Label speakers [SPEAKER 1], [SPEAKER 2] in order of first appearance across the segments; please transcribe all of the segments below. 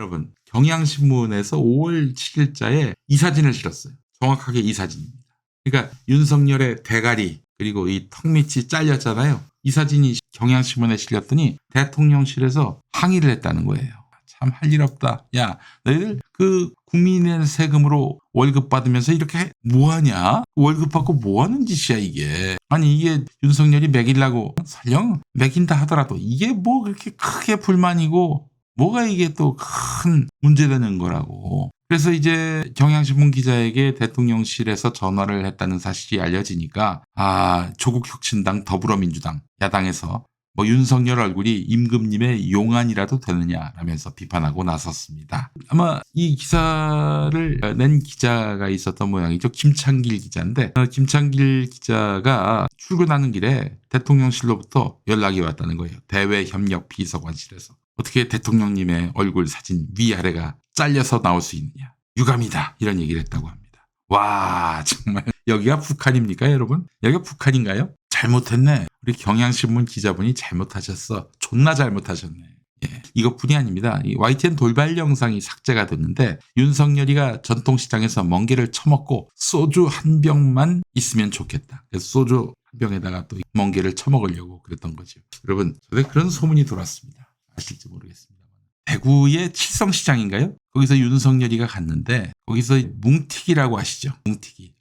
[SPEAKER 1] 여러분, 경향신문에서 5월 7일자에 이 사진을 실었어요. 정확하게 이 사진입니다. 그러니까 윤석열의 대가리 그리고 이 턱 밑이 잘렸잖아요. 이 사진이 경향신문에 실렸더니 대통령실에서 항의를 했다는 거예요. 참 할 일 없다. 야, 너희들 그 국민의 세금으로 월급 받으면서 이렇게 뭐하냐? 월급 받고 뭐하는 짓이야 이게. 아니 이게 윤석열이 매기려고 설령 매긴다 하더라도 이게 뭐 그렇게 크게 불만이고 뭐가 이게 또 큰 문제되는 거라고. 그래서 이제 경향신문 기자에게 대통령실에서 전화를 했다는 사실이 알려지니까 조국혁신당 더불어민주당 야당에서 뭐 윤석열 얼굴이 임금님의 용안이라도 되느냐라면서 비판하고 나섰습니다. 아마 이 기사를 낸 기자가 있었던 모양이죠. 김창길 기자인데 김창길 기자가 출근하는 길에 대통령실로부터 연락이 왔다는 거예요. 대외협력비서관실에서. 어떻게 대통령님의 얼굴 사진 위아래가 잘려서 나올 수 있느냐. 유감이다. 이런 얘기를 했다고 합니다. 와 정말 여기가 북한입니까 여러분? 여기가 북한인가요? 잘못했네. 우리 경향신문 기자분이 잘못하셨어. 존나 잘못하셨네. 예, 이것뿐이 아닙니다. 이 YTN 돌발 영상이 삭제가 됐는데 윤석열이가 전통시장에서 멍게를 처먹고 소주 한 병만 있으면 좋겠다. 그래서 소주 한 병에다가 또 멍게를 처먹으려고 그랬던 거죠. 여러분, 저에 그런 소문이 돌았습니다. 아실지 모르겠습니다. 대구의 칠성시장인가요? 거기서 윤석열이가 갔는데 거기서 뭉튀기라고 아시죠? 뭉튀기.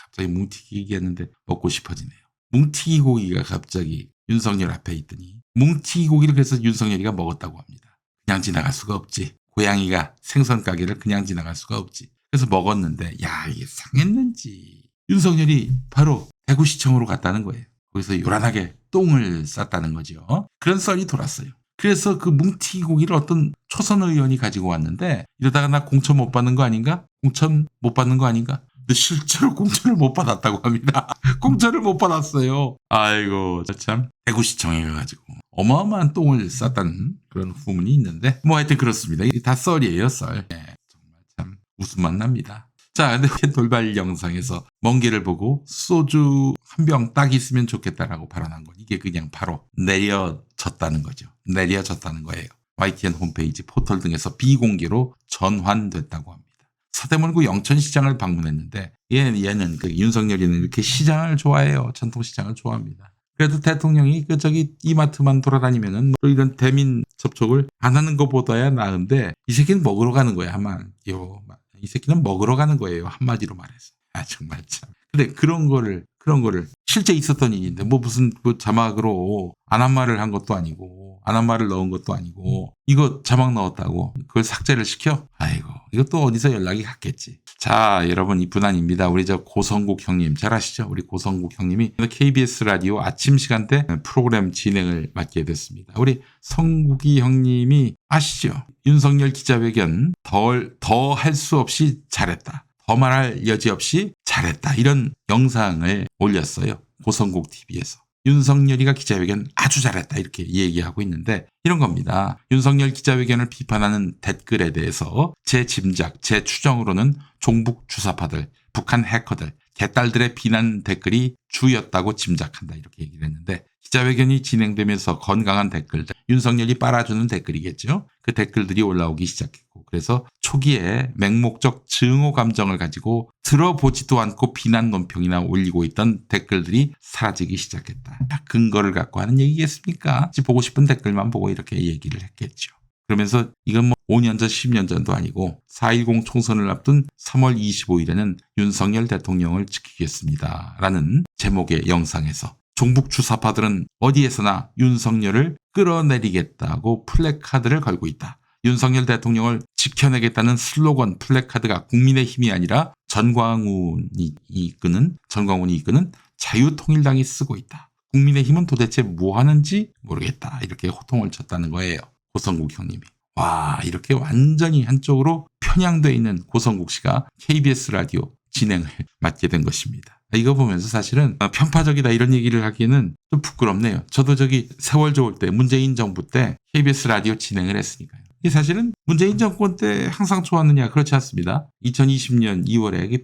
[SPEAKER 1] 갑자기 뭉튀기 얘기했는데 먹고 싶어지네요. 뭉튀기 고기가 갑자기 윤석열 앞에 있더니 뭉튀기 고기를 그래서 윤석열이가 먹었다고 합니다. 그냥 지나갈 수가 없지. 고양이가 생선 가게를 그냥 지나갈 수가 없지. 그래서 먹었는데 야 이게 상했는지 윤석열이 바로 대구시청으로 갔다는 거예요. 거기서 요란하게 똥을 쌌다는 거죠. 그런 썰이 돌았어요. 그래서 그 뭉튀기 고기를 어떤 초선 의원이 가지고 왔는데 이러다가 나 공천 못 받는 거 아닌가? 공천 못 받는 거 아닌가? 근데 실제로 공천을 못 받았다고 합니다. 공천을 못 받았어요. 아이고 참 대구시청에 가가지고 어마어마한 똥을 쌌다는 그런 후문이 있는데 뭐 하여튼 그렇습니다. 이게 다 썰이에요 썰. 네, 정말 참 웃음만 납니다. 자, 근데 돌발 영상에서 멍게를 보고 소주 한 병 딱 있으면 좋겠다라고 발언한 건 이게 그냥 바로 내려졌다는 거죠. 내려졌다는 거예요. YTN 홈페이지 포털 등에서 비공개로 전환됐다고 합니다. 서대문구 영천시장을 방문했는데 얘는 그 윤석열이는 이렇게 시장을 좋아해요. 전통시장을 좋아합니다. 그래도 대통령이 이마트만 돌아다니면은 또 이런 대민 접촉을 안 하는 것보다야 나은데 이 새끼는 먹으러 가는 거야 이 새끼는 먹으러 가는 거예요. 한마디로 말해서. 정말 참. 근데 그런 거를 실제 있었던 일인데 무슨 자막으로 안 한 말을 한 것도 아니고 안 한 말을 넣은 것도 아니고 이거 자막 넣었다고 그걸 삭제를 시켜? 아이고 이것도 어디서 연락이 갔겠지. 자 여러분 이뿐 아닙니다. 우리 고성국 형님 잘 아시죠? 우리 고성국 형님이 KBS 라디오 아침 시간대 프로그램 진행을 맡게 됐습니다. 우리 성국이 형님이 아시죠? 윤석열 기자회견 더 할 수 없이 잘했다. 더 말할 여지 없이 잘했다. 이런 영상을 올렸어요. 고성국 TV에서. 윤석열이가 기자회견 아주 잘했다. 이렇게 얘기하고 있는데 이런 겁니다. 윤석열 기자회견을 비판하는 댓글에 대해서 제 짐작, 제 추정으로는 종북 주사파들, 북한 해커들, 개딸들의 비난 댓글이 주였다고 짐작한다. 이렇게 얘기를 했는데 기자회견이 진행되면서 건강한 댓글들, 윤석열이 빨아주는 댓글이겠죠. 그 댓글들이 올라오기 시작했고 그래서 초기에 맹목적 증오 감정을 가지고 들어보지도 않고 비난 논평이나 올리고 있던 댓글들이 사라지기 시작했다. 근거를 갖고 하는 얘기겠습니까? 보고 싶은 댓글만 보고 이렇게 얘기를 했겠죠. 그러면서 이건 5년 전 10년 전도 아니고 4.10 총선을 앞둔 3월 25일에는 윤석열 대통령을 지키겠습니다. 라는 제목의 영상에서 종북 주사파들은 어디에서나 윤석열을 끌어내리겠다고 플래카드를 걸고 있다. 윤석열 대통령을 지켜내겠다는 슬로건 플래카드가 국민의 힘이 아니라 전광훈이 이끄는 자유통일당이 쓰고 있다. 국민의 힘은 도대체 뭐 하는지 모르겠다. 이렇게 호통을 쳤다는 거예요. 고성국 형님이. 와 이렇게 완전히 한쪽으로 편향되어 있는 고성국 씨가 KBS 라디오 진행을 맡게 된 것입니다. 이거 보면서 사실은 편파적이다 이런 얘기를 하기에는 좀 부끄럽네요. 저도 세월 좋을 때 문재인 정부 때 KBS 라디오 진행을 했으니까요. 이 사실은 문재인 정권 때 항상 좋았느냐 그렇지 않습니다. 2020년 2월에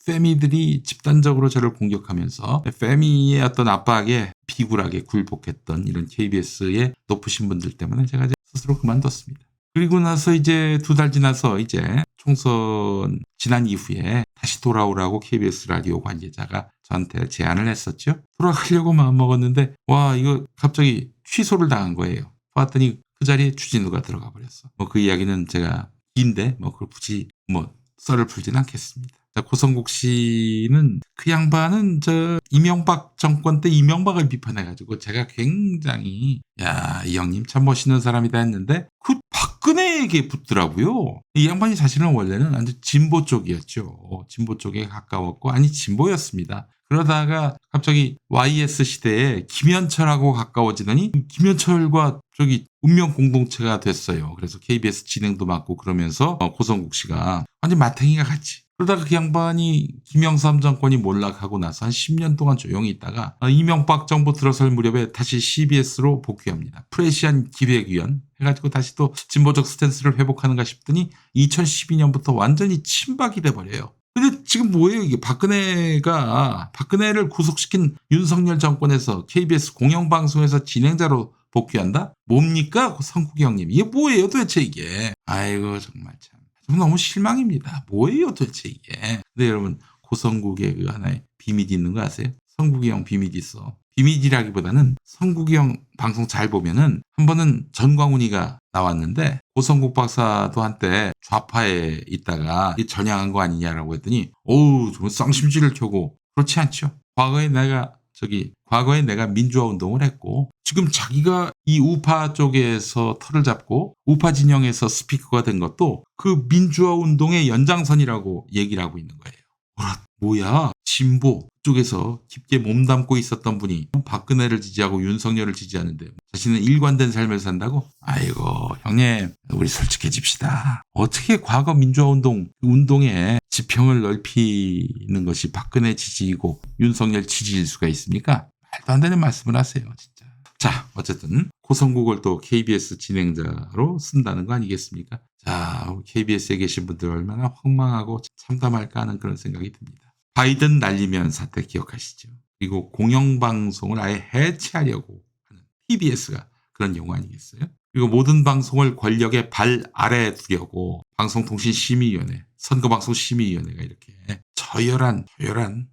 [SPEAKER 1] 페미들이 집단적으로 저를 공격하면서 페미의 어떤 압박에 비굴하게 굴복했던 이런 KBS의 높으신 분들 때문에 제가 스스로 그만뒀습니다. 그리고 나서 이제 2달 지나서 이제 총선 지난 이후에 다시 돌아오라고 KBS 라디오 관계자가 저한테 제안을 했었죠. 돌아가려고 마음먹었는데 와 이거 갑자기 취소를 당한 거예요. 봤더니 그 자리에 추진우가 들어가 버렸어. 뭐 그 이야기는 제가 긴데 뭐 그걸 굳이 뭐 썰을 풀진 않겠습니다. 자, 고성국 씨는 그 양반은 저 이명박 정권 때 이명박을 비판해가지고 제가 굉장히 야, 이 형님 참 멋있는 사람이다 했는데 그 박근혜에게 붙더라고요. 이 양반이 사실은 원래는 아주 진보 쪽이었죠. 진보 쪽에 가까웠고 아니 진보였습니다. 그러다가 갑자기 YS 시대에 김현철하고 가까워지더니 김현철과 저기 운명 공동체가 됐어요. 그래서 KBS 진행도 맡고 그러면서 고성국 씨가 완전 마탱이가 같이. 그러다가 그 양반이 김영삼 정권이 몰락하고 나서 한 10년 동안 조용히 있다가 이명박 정부 들어설 무렵에 다시 CBS로 복귀합니다. 프레시안 기획위원 해가지고 다시 또 진보적 스탠스를 회복하는가 싶더니 2012년부터 완전히 친박이 돼버려요. 근데 지금 뭐예요? 이게 박근혜를 구속시킨 윤석열 정권에서 KBS 공영방송에서 진행자로 복귀한다? 뭡니까? 성국이 형님. 이게 뭐예요 도대체 이게. 아이고 정말 참. 너무 실망입니다. 뭐예요 도대체 이게. 근데 여러분 고성국의 그 하나의 비밀이 있는 거 아세요? 성국이 형 비밀이 있어. 비밀이라기보다는 성국이 형 방송 잘 보면은 한 번은 전광훈이가 나왔는데 고성국 박사도 한때 좌파에 있다가 전향한 거 아니냐라고 했더니 어우 좀 쌍심지를 켜고 그렇지 않죠. 과거에 내가 민주화 운동을 했고 지금 자기가 이 우파 쪽에서 털을 잡고 우파 진영에서 스피커가 된 것도 그 민주화 운동의 연장선이라고 얘기를 하고 있는 거예요. 뭐야 진보 쪽에서 깊게 몸담고 있었던 분이 박근혜를 지지하고 윤석열을 지지하는데 자신은 일관된 삶을 산다고? 아이고 형님 우리 솔직해집시다. 어떻게 과거 민주화 운동의 지평을 넓히는 것이 박근혜 지지이고 윤석열 지지일 수가 있습니까? 말도 안 되는 말씀을 하세요 진짜. 자 어쨌든 고성국을 또 KBS 진행자로 쓴다는 거 아니겠습니까? 자 KBS에 계신 분들 얼마나 황망하고 참담할까 하는 그런 생각이 듭니다. 바이든 날리면 사태 기억하시죠? 그리고 공영방송을 아예 해체하려고 하는 TBS가 그런 용어 아니겠어요? 그리고 모든 방송을 권력의 발 아래에 두려고 방송통신심의위원회, 선거방송심의위원회가 이렇게 저열한 이런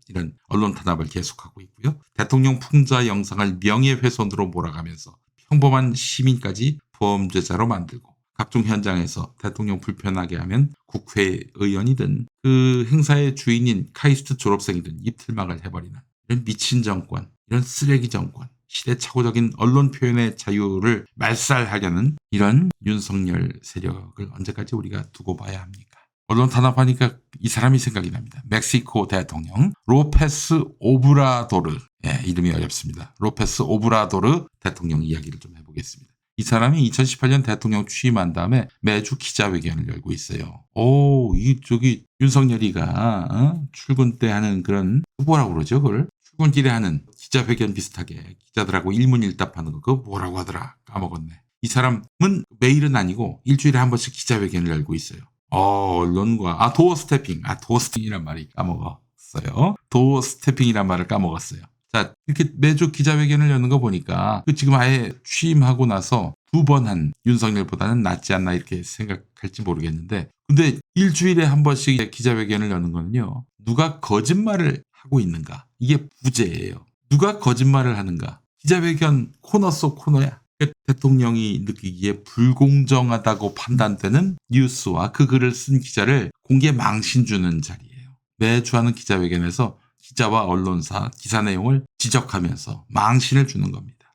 [SPEAKER 1] 언론 탄압을 계속하고 있고요. 대통령 풍자 영상을 명예훼손으로 몰아가면서 평범한 시민까지 범죄자로 만들고 각종 현장에서 대통령 불편하게 하면 국회의원이든 그 행사의 주인인 카이스트 졸업생이든 입틀막을 해버리는 이런 미친 정권, 이런 쓰레기 정권, 시대착오적인 언론 표현의 자유를 말살하려는 이런 윤석열 세력을 언제까지 우리가 두고 봐야 합니까? 언론 탄압하니까 이 사람이 생각이 납니다. 멕시코 대통령 로페스 오브라도르. 이름이 어렵습니다. 로페스 오브라도르 대통령 이야기를 좀 해보겠습니다. 이 사람이 2018년 대통령 취임한 다음에 매주 기자회견을 열고 있어요. 윤석열이가 출근 때 하는 그런 뭐라고 그러죠? 그걸 출근길에 하는 기자회견 비슷하게 기자들하고 일문일답하는 거 그거 뭐라고 하더라 까먹었네. 이 사람은 매일은 아니고 일주일에 한 번씩 기자회견을 열고 있어요. 언론과 도어 스태핑이란 말이 까먹었어요. 도어 스태핑이란 말을 까먹었어요. 자, 이렇게 매주 기자회견을 여는 거 보니까 지금 아예 취임하고 나서 2번 한 윤석열보다는 낫지 않나 이렇게 생각할지 모르겠는데 근데 일주일에 한 번씩 기자회견을 여는 거는요. 누가 거짓말을 하고 있는가? 이게 부재예요. 누가 거짓말을 하는가? 기자회견 코너 속 코너야. 대통령이 느끼기에 불공정하다고 판단되는 뉴스와 그 글을 쓴 기자를 공개 망신 주는 자리예요. 매주 하는 기자회견에서 기자와 언론사 기사 내용을 지적하면서 망신을 주는 겁니다.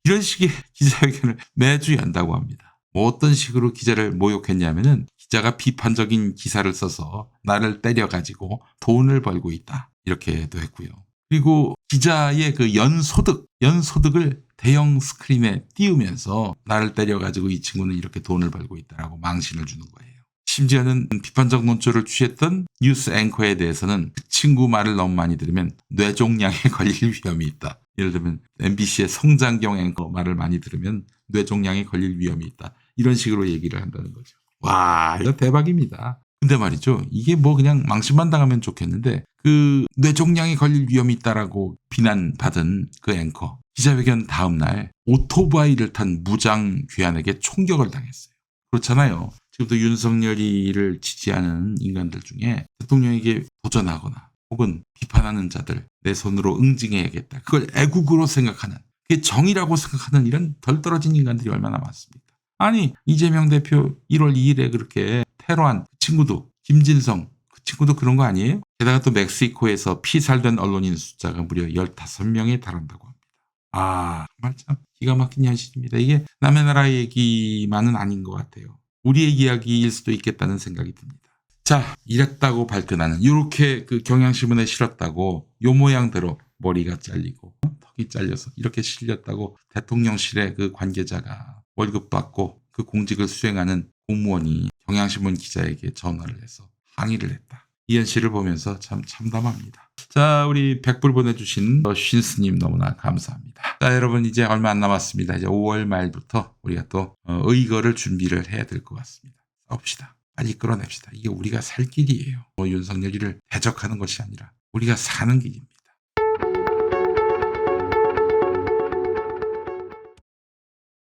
[SPEAKER 1] 이런 식의 기자회견을 매주 연다고 합니다. 어떤 식으로 기자를 모욕했냐면은 기자가 비판적인 기사를 써서 나를 때려가지고 돈을 벌고 있다. 이렇게도 했고요. 그리고 기자의 그 연소득을 대형 스크린에 띄우면서 나를 때려가지고 이 친구는 이렇게 돈을 벌고 있다라고 망신을 주는 거예요. 심지어는 비판적 논조를 취했던 뉴스 앵커에 대해서는 그 친구 말을 너무 많이 들으면 뇌종양에 걸릴 위험이 있다. 예를 들면 MBC의 성장경 앵커 말을 많이 들으면 뇌종양에 걸릴 위험이 있다. 이런 식으로 얘기를 한다는 거죠. 와, 이거 대박입니다. 근데 말이죠. 이게 뭐 그냥 망신만 당하면 좋겠는데 그 뇌종양에 걸릴 위험이 있다라고 비난받은 그 앵커 기자회견 다음 날 오토바이를 탄 무장 괴한에게 총격을 당했어요. 그렇잖아요. 지금도 윤석열이를 지지하는 인간들 중에 대통령에게 도전하거나 혹은 비판하는 자들 내 손으로 응징해야겠다. 그걸 애국으로 생각하는, 그게 정의라고 생각하는 이런 덜 떨어진 인간들이 얼마나 많습니까? 아니 이재명 대표 1월 2일에 그렇게 테러한 그 친구도, 김진성 그 친구도 그런 거 아니에요? 게다가 또 멕시코에서 피살된 언론인 숫자가 무려 15명에 달한다고 합니다. 정말 참 기가 막힌 현실입니다. 이게 남의 나라 얘기만은 아닌 것 같아요. 우리의 이야기일 수도 있겠다는 생각이 듭니다. 자, 이랬다고 발끈하는, 이렇게 그 경향신문에 실었다고 요 모양대로 머리가 잘리고 턱이 잘려서 이렇게 실렸다고 대통령실의 그 관계자가 월급 받고 그 공직을 수행하는 공무원이 경향신문 기자에게 전화를 해서 항의를 했다. 이 현실을 보면서 참 참담합니다. 자, 우리 100불 보내주신 쉰스님 너무나 감사합니다. 자, 여러분 이제 얼마 안 남았습니다. 이제 5월 말부터 우리가 또 의거를 준비를 해야 될 것 같습니다. 싸웁시다. 빨리 끌어냅시다. 이게 우리가 살 길이에요. 윤석열이를 대적하는 것이 아니라 우리가 사는 길입니다.